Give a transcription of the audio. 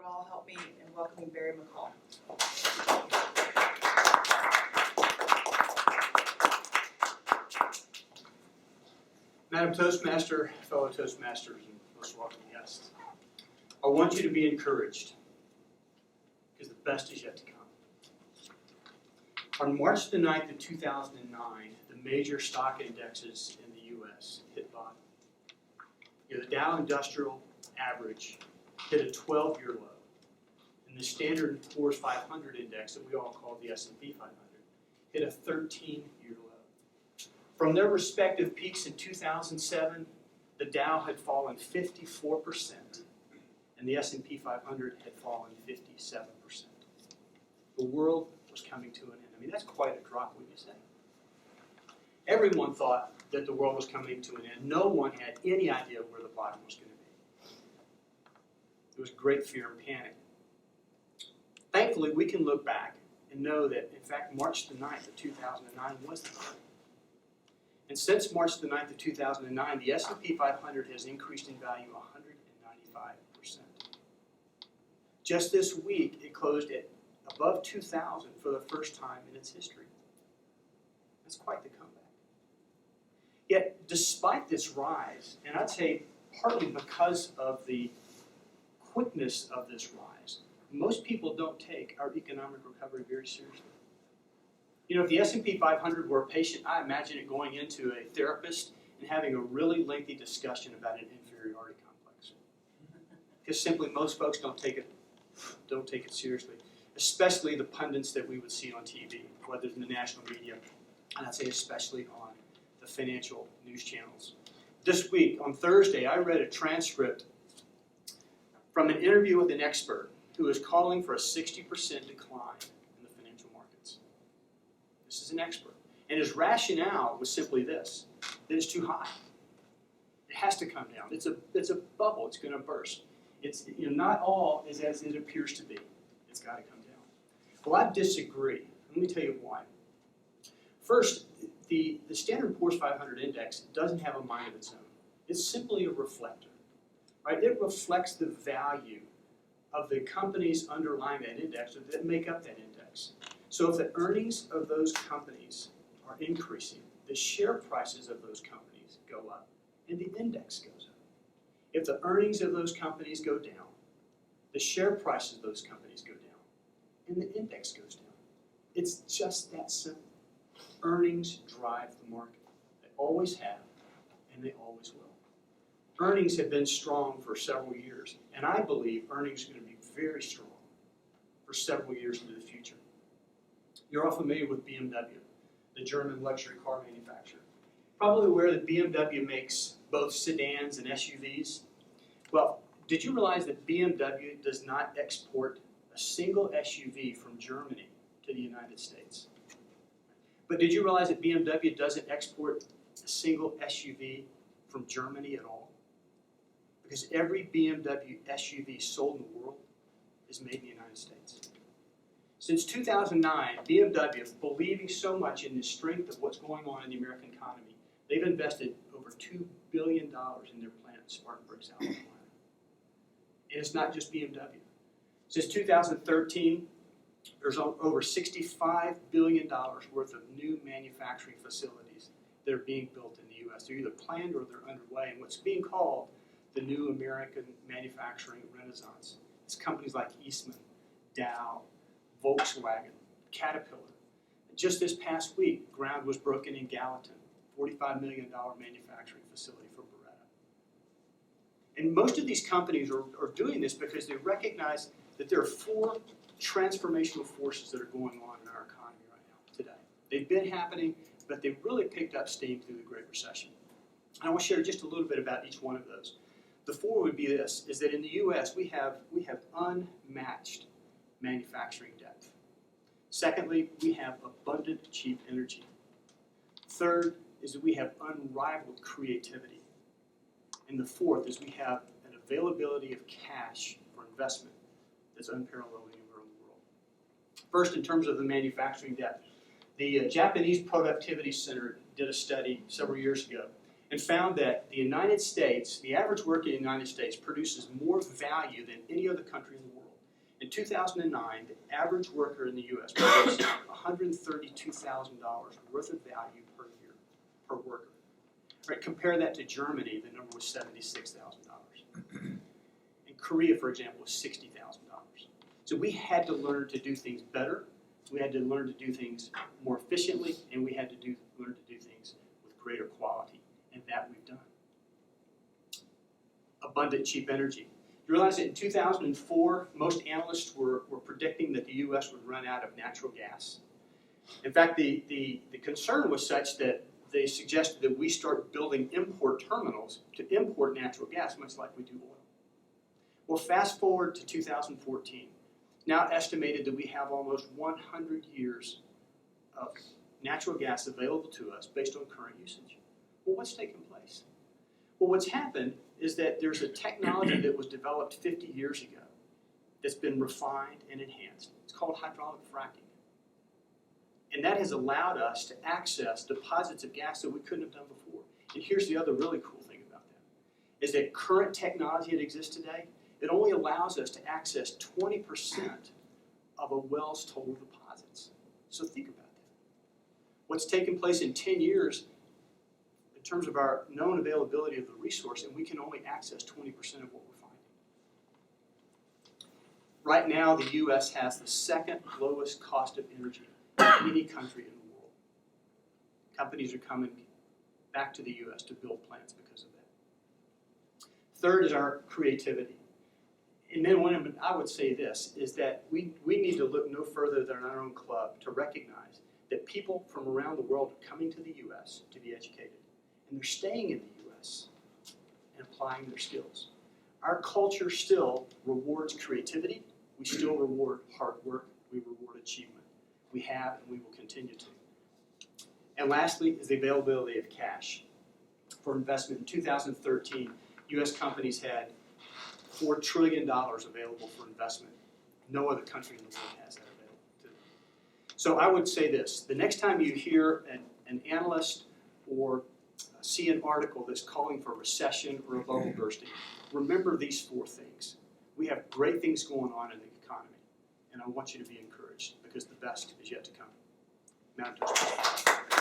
all help me in welcoming Barry McCall. Madam Toastmaster, fellow Toastmasters, and most welcome guests, I want you to be encouraged because the best is yet to come. On March the 9th of 2009, the major stock indexes in the U.S. hit bottom. The Dow Industrial Average hit a 12-year low, and the Standard & Poor's 500 index that we all call the S&P 500 hit a 13-year low. From their respective peaks in 2007, the Dow had fallen 54%, and the S&P 500 had fallen 57%. The world was coming to an end. I mean, that's quite a drop, wouldn't you say? Everyone thought that the world was coming to an end. No one had any idea where the bottom was going to be. There was great fear and panic. Thankfully, we can look back and know that, in fact, March the 9th of 2009 was the bottom. And since March the 9th of 2009, the S&P 500 has increased in value 195%. Just this week, it closed at above 2,000 for the first time in its history. That's quite the comeback. Yet, despite this rise, and I'd say partly because of the quickness of this rise, most people don't take our economic recovery very seriously. You know, if the S&P 500 were a patient, I imagine it going into a therapist and having a really lengthy discussion about an inferiority complex. Because simply most folks don't take it seriously, especially the pundits that we would see on TV, whether it's in the national media, and I'd say especially on the financial news channels. This week, on Thursday, I read a transcript from an interview with an expert who is calling for a 60% decline in the financial markets. This is an expert. And his rationale was simply this, that it's too high. It has to come down. It's a bubble. It's going to burst. It's not all is as it appears to be. It's got to come down. Well, I disagree. Let me tell you why. First, the Standard & Poor's 500 index doesn't have a mind of its own. It's simply a reflector. Right? It reflects the value of the companies underlying that index or that make up that index. So if the earnings of those companies are increasing, the share prices of those companies go up and the index goes up. If the earnings of those companies go down, the share prices of those companies go down and the index goes down. It's just that simple. Earnings drive the market. They always have and they always will. Earnings have been strong for several years, and I believe earnings are going to be very strong for several years into the future. You're all familiar with BMW, the German luxury car manufacturer. Probably aware that BMW makes both sedans and SUVs. Well, did you realize that BMW does not export a single SUV from Germany to the United States? But did you realize that BMW doesn't export a single SUV from Germany at all? Because every BMW SUV sold in the world is made in the United States. Since 2009, BMW, believing so much in the strength of what's going on in the American economy, they've invested over $2 billion in their plant in Spartanburg, South Carolina. And it's not just BMW. Since 2013, there's over $65 billion worth of new manufacturing facilities that are being built in the U.S. They're either planned or they're underway. And what's being called the new American manufacturing renaissance. It's companies like Eastman, Dow, Volkswagen, Caterpillar. Just this past week, ground was broken in Gallatin, $45 million manufacturing facility for Beretta. And most of these companies are doing this because they recognize that there are four transformational forces that are going on in our economy right now, today. They've been happening, but they've really picked up steam through the Great Recession. And I want to share just a little bit about each one of those. The four would be this, is that in the U.S. we have unmatched manufacturing depth. Secondly, we have abundant cheap energy. Third is that we have unrivaled creativity. And the fourth is we have an availability of cash for investment that's unparalleled anywhere in the world. First, in terms of the manufacturing depth, the Japanese Productivity Center did a study several years ago and found that the United States, the average worker in the United States produces more value than any other country in the world. In 2009, the average worker in the U.S. produced $132,000 worth of value per year, per worker. Right, compare that to Germany, the number was $76,000. In Korea, for example, was $60,000. So we had to learn to do things better, we had to learn to do things more efficiently, and we had to learn to do things with greater quality, and that we've done. Abundant, cheap energy. You realize that in 2004, most analysts were predicting that the U.S. would run out of natural gas. In fact, the concern was such that they suggested that we start building import terminals to import natural gas, much like we do oil. Well, fast forward to 2014. Now estimated that we have almost 100 years of natural gas available to us based on current usage. Well, what's taken place? Well, what's happened is that there's a technology that was developed 50 years ago that's been refined and enhanced. It's called hydraulic fracking. And that has allowed us to access deposits of gas that we couldn't have done before. And here's the other really cool thing about that, is that current technology that exists today, it only allows us to access 20% of a well's total deposits. So think about that. What's taken place in 10 years in terms of our known availability of the resource, and we can only access 20% of what we're finding. Right now, the U.S. has the second lowest cost of energy in any country in the world. Companies are coming back to the U.S. to build plants because of that. Third is our creativity. And then I would say this, is that we need to look no further than our own club to recognize that people from around the world are coming to the U.S. to be educated. And they're staying in the U.S. and applying their skills. Our culture still rewards creativity. We still reward hard work. We reward achievement. We have and we will continue to. And lastly is the availability of cash for investment. In 2013, U.S. companies had $4 trillion available for investment. No other country in the world has that available to them. So I would say this, the next time you hear an analyst or see an article that's calling for a recession or a bubble bursting, remember these four things. We have great things going on in the economy, and I want you to be encouraged because the best is yet to come. Mount Toastmasters.